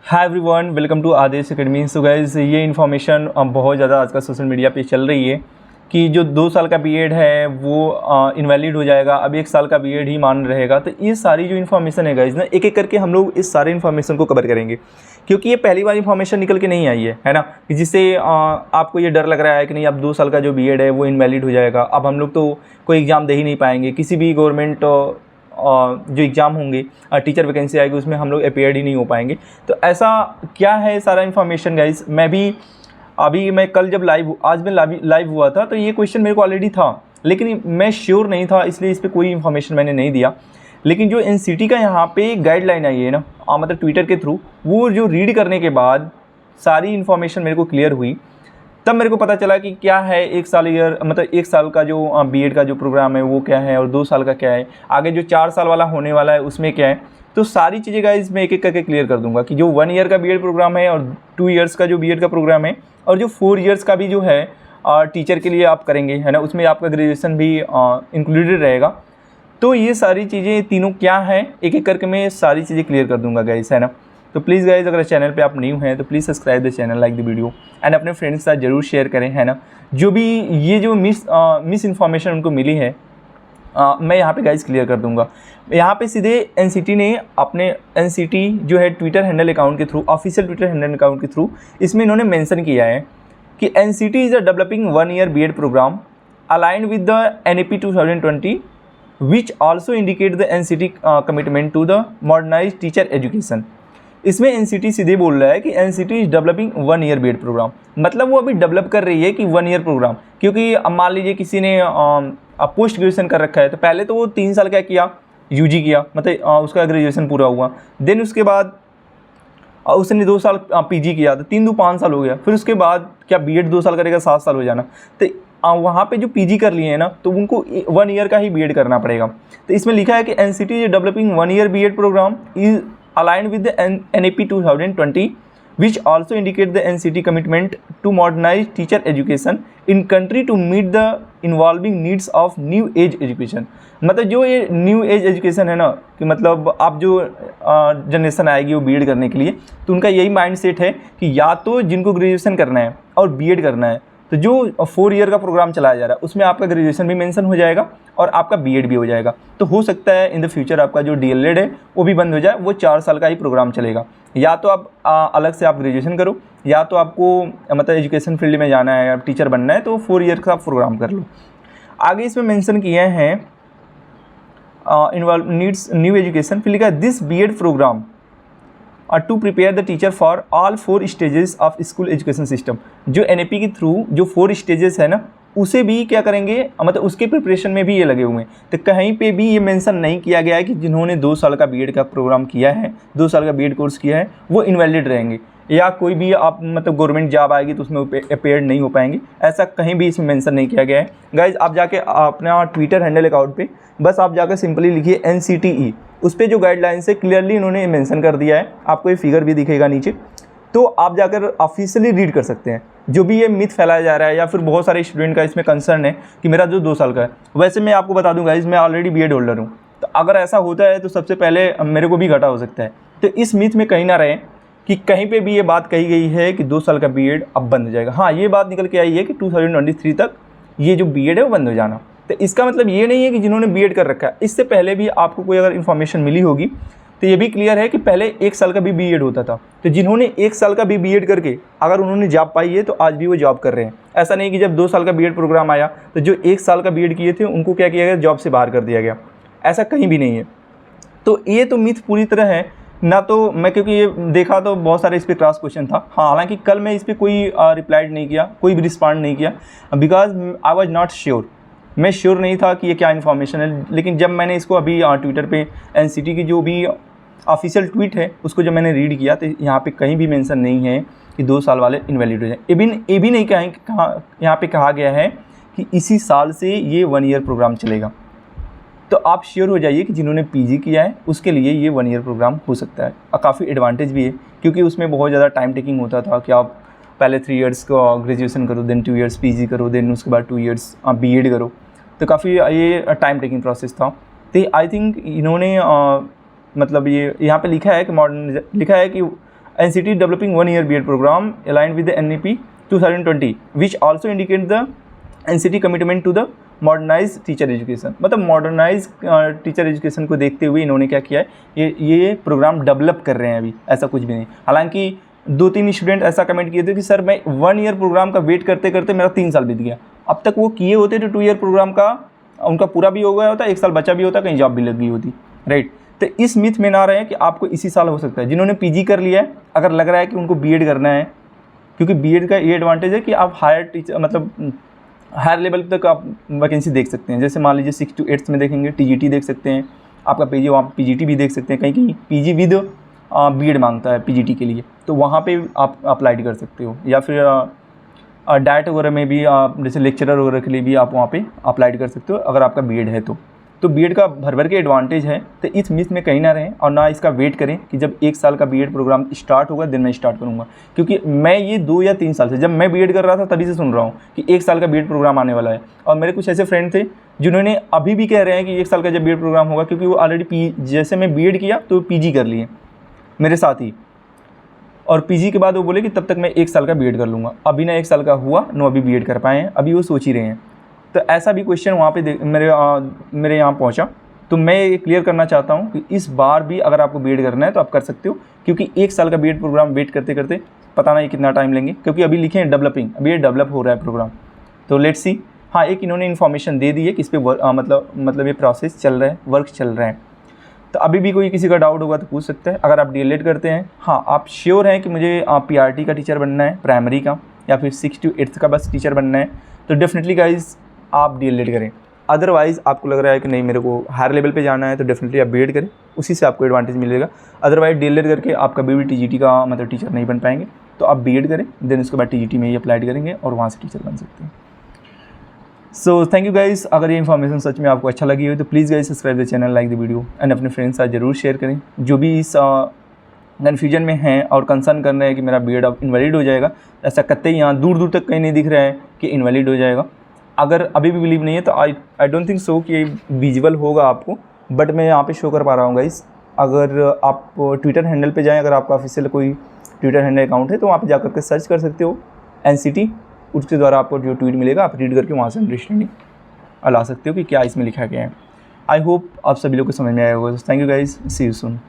Hi everyone, welcome to Aadesh academy. So guys, ये information बहुत ज़्यादा आजकल सोशल मीडिया पे चल रही है कि जो 2 साल का बीएड है वो इनवैलिड हो जाएगा, अब 1 साल का बीएड ही मान रहेगा। तो ये सारी जो इन्फॉर्मेशन है गाइस ना, एक एक करके हम लोग इस सारे इन्फॉर्मेशन को कवर करेंगे, क्योंकि ये पहली बार इन्फॉर्मेशन निकल के नहीं आई है ना, कि जिससे आपको ये डर लग रहा है कि नहीं अब 2 साल का जो बीएड है वो इनवैलिड हो जाएगा, अब हम लोग तो कोई एग्ज़ाम दे ही नहीं पाएंगे, किसी भी गवर्नमेंट जो एग्ज़ाम होंगे, टीचर वैकेंसी आएगी उसमें हम लोग अपीयर ही नहीं हो पाएंगे। तो ऐसा क्या है सारा इन्फॉर्मेशन गाइस, मैं कल जब आज मैं लाइव हुआ था तो ये क्वेश्चन मेरे को ऑलरेडी था, लेकिन मैं श्योर नहीं था, इसलिए इस पर कोई इन्फॉर्मेशन मैंने नहीं दिया। लेकिन जो एनसीटी का यहाँ पे गाइडलाइन आई है ना, मतलब ट्विटर के थ्रू, वो जो रीड करने के बाद सारी इन्फॉर्मेशन मेरे को क्लियर हुई, तब मेरे को पता चला कि क्या है 1 साल का जो बीएड का जो प्रोग्राम है वो क्या है, और 2 साल का क्या है, आगे जो 4 साल वाला होने वाला है उसमें क्या है। तो सारी चीज़ें गाइस मैं एक एक करके क्लियर कर दूंगा कि जो 1 ईयर का बीएड प्रोग्राम है और 2 ईयर्स का जो बीएड का प्रोग्राम है, और जो 4 ईयर्स का भी जो है टीचर के लिए आप करेंगे, है ना, उसमें आपका ग्रेजुएशन भी इंक्लूडेड रहेगा। तो ये सारी चीज़ें तीनों क्या है, एक एक करके मैं सारी चीज़ें क्लियर कर दूंगा गाइस, है ना। तो प्लीज़ गाइज, अगर चैनल पे आप न्यू हैं तो please subscribe the channel, like the video and अपने फ्रेंड्स के साथ जरूर शेयर करें, है ना। जो भी ये जो मिस इन्फॉर्मेशन उनको मिली है, मैं यहाँ पे गाइज क्लियर कर दूंगा। यहाँ पे सीधे एनसीटी ने अपने एनसीटी जो है ट्विटर हैंडल अकाउंट के through, official Twitter handle account के थ्रू, इसमें इन्होंने मेंशन किया है कि NCT is a developing 1 year BEd programme aligned with the NAP 2020 which also indicate the NCT commitment to the modernized teacher education। इसमें NCT सीधे बोल रहा है कि NCT is developing 1 year BEd programme, मतलब वो अभी डेवलप कर रही है कि 1 ईयर प्रोग्राम। क्योंकि अब मान लीजिए किसी ने पोस्ट ग्रेजुएशन कर रखा है, तो पहले तो वो 3 साल क्या किया, यूजी किया, मतलब उसका ग्रेजुएशन पूरा हुआ, देन उसके बाद उसने 2 साल पीजी किया, तो 3 2 5 साल हो गया। फिर उसके बाद क्या बीएड 2 साल करेगा, 7 साल हो जाना। तो वहाँ पे जो पीजी कर लिए हैं ना, तो उनको 1 ईयर का ही बीएड करना पड़ेगा। तो इसमें लिखा है कि NCT is developing 1 year BEd programme is aligned with the NAP 2020 which also indicate the NCT commitment to modernize teacher education in country to meet the evolving needs of new age education। मतलब जो ये new age education है ना, कि मतलब आप जो generation आएगी वो बीएड करने के लिए, तो उनका यही माइंड सेट है कि या तो जिनको ग्रेजुएशन करना है और बीएड करना है, तो जो 4 ईयर का प्रोग्राम चलाया जा रहा है उसमें आपका ग्रेजुएशन भी मेंशन हो जाएगा और आपका बीएड भी हो जाएगा। तो हो सकता है इन द फ्यूचर आपका जो डीएलएड है वो भी बंद हो जाए, वो 4 साल का ही प्रोग्राम चलेगा। या तो आप अलग से आप ग्रेजुएशन करो, या तो आपको मतलब एजुकेशन फील्ड में जाना है, आप टीचर बनना है, तो 4 ईयर का प्रोग्राम कर लो। आगे इसमें मेंशन किए हैं इन्वॉल्व नीड्स न्यू एजुकेशन, फिर लिखा है this BEd programme to prepare the teacher for all 4 stages of school education system. जो एनएपी के थ्रू जो 4 स्टेजेस है ना, उसे भी क्या करेंगे, मतलब उसके प्रिपरेशन में भी ये लगे हुए हैं। तो कहीं पे भी ये मेंशन नहीं किया गया है कि जिन्होंने 2 साल का बीएड का प्रोग्राम किया है, 2 साल का बीएड कोर्स किया है, वो इनवैलिड रहेंगे, या कोई भी आप मतलब गवर्नमेंट जॉब आएगी तो उसमें अपीयर नहीं हो पाएंगे। ऐसा कहीं भी इसमें मेंशन नहीं किया गया है। गाइज, आप जाके अपना ट्विटर हैंडल अकाउंट पे बस आप जाकर सिंपली लिखिए NCTE, उस पर जो गाइडलाइन से क्लियरली इन्होंने मेंशन कर दिया है, आपको ये फिगर भी दिखेगा नीचे, तो आप जाकर ऑफिशियली रीड कर सकते हैं। जो भी ये मिथ फैलाया जा रहा है, या फिर बहुत सारे स्टूडेंट का इसमें कंसर्न है कि मेरा जो 2 साल का है, वैसे मैं आपको बता दूंगा मैं ऑलरेडी बीएड होल्डर हूँ, तो अगर ऐसा होता है तो सबसे पहले मेरे को भी घाटा हो सकता है। तो इस मिथ में कहीं ना रहे कि कहीं पे भी ये बात कही गई है कि 2 साल का बीएड अब बंद हो जाएगा। हाँ, ये बात निकल के आई है कि 2023 तक ये जो बीएड है वो बंद हो जाना। तो इसका मतलब ये नहीं है कि जिन्होंने बीएड कर रखा है, इससे पहले भी आपको कोई अगर इन्फॉर्मेशन मिली होगी तो ये भी क्लियर है कि पहले 1 साल का भी बीएड होता था। तो जिन्होंने 1 साल का भी बीएड करके अगर उन्होंने जॉब पाई है, तो आज भी वो जॉब कर रहे हैं। ऐसा नहीं कि जब 2 साल का बीएड प्रोग्राम आया तो जो 1 साल का बीएड किए थे उनको क्या किया गया, जॉब से बाहर कर दिया गया। ऐसा कहीं भी नहीं है। तो ये तो मिथ पूरी तरह है ना। तो मैं क्योंकि ये देखा तो बहुत सारे इस पर क्रॉस क्वेश्चन था। हाँ, हालांकि कल मैं इस पर कोई रिप्लाई नहीं किया, कोई भी रिस्पॉन्ड नहीं किया, because I was not sure. मैं श्योर नहीं था कि ये क्या इन्फॉर्मेशन है। लेकिन जब मैंने इसको अभी ट्विटर पे एनसीटी की जो भी ऑफिशियल ट्वीट है उसको जब मैंने रीड किया, तो यहाँ पे कहीं भी मेंशन नहीं है कि 2 साल वाले इनवैलिड हो जाए। ये भी नहीं यहाँ पे कहा गया है कि इसी साल से ये 1 ईयर प्रोग्राम चलेगा। तो आप श्योर हो जाइए कि जिन्होंने पीजी किया है उसके लिए ये 1 ईयर प्रोग्राम हो सकता है। और काफ़ी एडवांटेज भी है, क्योंकि उसमें बहुत ज़्यादा टाइम टेकिंग होता था कि आप पहले 3 ईयर्स का ग्रेजुएशन करो, देन 2 ईयर्स पीजी करो, देन उसके बाद 2 ईयर्स बीएड करो। तो काफ़ी ये टाइम टेकिंग प्रोसेस था। तो आई थिंक इन्होंने मतलब ये यहाँ पे लिखा है कि NCT developing 1 year B.Ed program aligned with the NEP 2020 which also indicate the NCT commitment to the modernise teacher education. मतलब मॉडर्नाइज टीचर एजुकेशन को देखते हुए इन्होंने क्या किया है, ये प्रोग्राम डेवलप कर रहे हैं अभी, ऐसा कुछ भी नहीं। हालांकि 2-3 स्टूडेंट ऐसा कमेंट किए थे कि सर मैं 1 ईयर प्रोग्राम का वेट करते करते मेरा 3 साल बीत गया। अब तक वो किए होते तो 2 ईयर प्रोग्राम का उनका पूरा भी हो गया होता, 1 साल बचा भी होता, कहीं जॉब भी लग गई होती, राइट। तो इस मिथ में ना रहे कि आपको इसी साल हो सकता है। जिन्होंने पीजी कर लिया है, अगर लग रहा है कि उनको बीएड करना है, क्योंकि बीएड का ये एडवांटेज है कि आप हायर टीचर मतलब हायर लेवल तक आप वैकेंसी देख सकते हैं। जैसे मान लीजिए 6 to 8 में देखेंगे, टीजीटी देख सकते हैं, आपका पीजी वहाँ पीजीटी भी देख सकते हैं। कहीं कहीं पीजी विद बीएड मांगता है पीजीटी के लिए, तो वहाँ पे आप अप्लाई कर सकते हो। या फिर डाइट वगैरह में भी जैसे लेक्चरर वगैरह के लिए भी आप वहाँ पे अप्लाई कर सकते हो अगर आपका बीएड है तो बीएड का भर भर के एडवांटेज है। तो इस मिस में कहीं ना रहें और ना इसका वेट करें कि जब 1 साल का बीएड प्रोग्राम स्टार्ट होगा दिन मैं स्टार्ट करूँगा, क्योंकि मैं ये 2 या 3 साल से, जब मैं बीएड कर रहा था तभी से सुन रहा हूँ कि 1 साल का बीएड प्रोग्राम आने वाला है। और मेरे कुछ ऐसे फ्रेंड थे जिन्होंने अभी भी कह रहे हैं कि 1 साल का जब बीएड प्रोग्राम होगा, क्योंकि वो ऑलरेडी जैसे मैं बीएड किया तो पीजी कर लिए मेरे साथ ही, और पीजी के बाद वो बोले कि तब तक मैं 1 साल का बीएड कर लूँगा। अभी ना 1 साल का हुआ नो अभी बीएड कर पाए हैं, अभी वो सोच ही रहे हैं। तो ऐसा भी क्वेश्चन वहाँ पे मेरे यहाँ पहुँचा, तो मैं ये क्लियर करना चाहता हूँ कि इस बार भी अगर आपको बीएड करना है तो आप कर सकते हो, क्योंकि 1 साल का बीएड प्रोग्राम वेट करते करते पता नहीं कितना टाइम लेंगे, क्योंकि अभी लिखे हैं डेवलपिंग, अभी ये डेवलप हो रहा है प्रोग्राम। तो लेट्स सी। हाँ, एक इन्होंने इन्फॉर्मेशन दे दी है कि इस पर मतलब ये प्रोसेस चल रहा है, वर्क चल रहा है। तो अभी भी कोई किसी का डाउट होगा तो पूछ सकते हैं। अगर आप डीएलएड करते हैं, हाँ आप श्योर हैं कि मुझे पीआरटी का टीचर बनना है, प्राइमरी का, या फिर 6 to 8 का बस टीचर बनना है, तो डेफिनेटली गाइज आप डीएलएड करें। अदरवाइज़ आपको लग रहा है कि नहीं मेरे को हायर लेवल पे जाना है, तो डेफिनेटली आप बीएड करें, उसी से आपको एडवांटेज मिलेगा। अदरवाइज डीएलएड करके आप कभी भी टीजीटी का मतलब टीचर नहीं बन पाएंगे, तो आप बीएड करें, देन उसके बाद टीजीटी में ही अप्लाई करेंगे और वहाँ से टीचर बन सकते हैं। So thank you guys. अगर ये इन्फॉर्मेशन सच में आपको अच्छा लगी हो तो please guys subscribe the channel, like the video and अपने फ्रेंड्स साथ जरूर शेयर करें। जो भी इस कन्फ्यूजन में हैं और कंसर्न कर रहे हैं कि मेरा बीएड अब इनवैलिड हो जाएगा, ऐसा कतई यहाँ दूर दूर तक कहीं नहीं दिख रहा है कि इनवैलिड हो जाएगा। अगर अभी भी बिलीव नहीं है तो आई डोंट थिंक सो कि ये विजिबल होगा आपको, बट मैं यहाँ पे शो कर पा रहा हूँ गाइस। अगर आप ट्विटर हैंडल पे जाएं, अगर आपका ऑफिशियल कोई ट्विटर हैंडल अकाउंट है तो वहाँ पे जा करके सर्च कर सकते हो NCT, उसके द्वारा आपको जो ट्वीट मिलेगा आप रीड करके वहाँ से अंडरस्टैंडिंग ला सकते हो कि क्या इसमें लिखा गया है। आई होप आप सभी लोग को समझ में आया होगा। Thank you guys, see you soon.